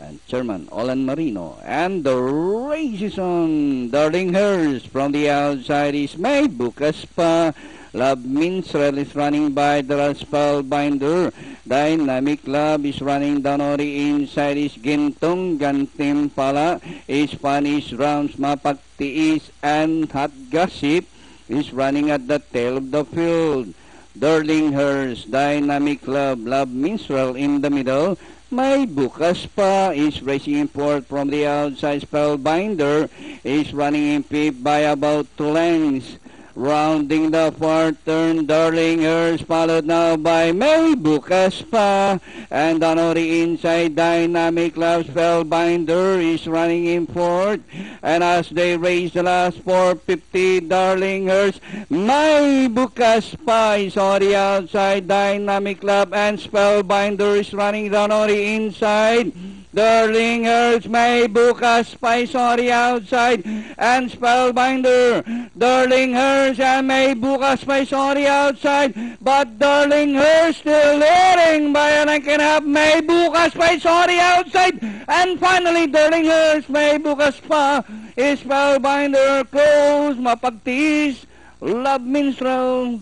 and Chairman Olan Marino. And the race is on. Darlinghurst from the outside is made. Bukas pa. Love Minstrel is running by the Spellbinder. Dynamic Love is running down on the inside is Gintong. Gantimpala is Spanish Rounds Mapagtiis, and Hot Gossip is running at the tail of the field. Darlinghurst, Dynamic Love, Love Minstrel in the middle. May Bukas pa is racing in fourth from the outside. Spellbinder is running in fifth by about 2 lengths. Rounding the fourth turn, Darlinghurst followed now by May Bukas pa. And on the inside, Dynamic Love, Spellbinder is running in fourth. And as they race the last 450, Darlinghurst, May Bukas pa is on the outside. Dynamic Love and Spellbinder is running down on the inside. Darlinghurst, May Bukas pa is on the outside, and Spellbinder. Darlinghurst and May Bukas pa is on the outside, but Darlinghurst still leading by a length and a half. May Bukas pa is on the outside, and finally Darlinghurst, May Bukas pa is Spellbinder close. Mapagtiis, Love Minstrel,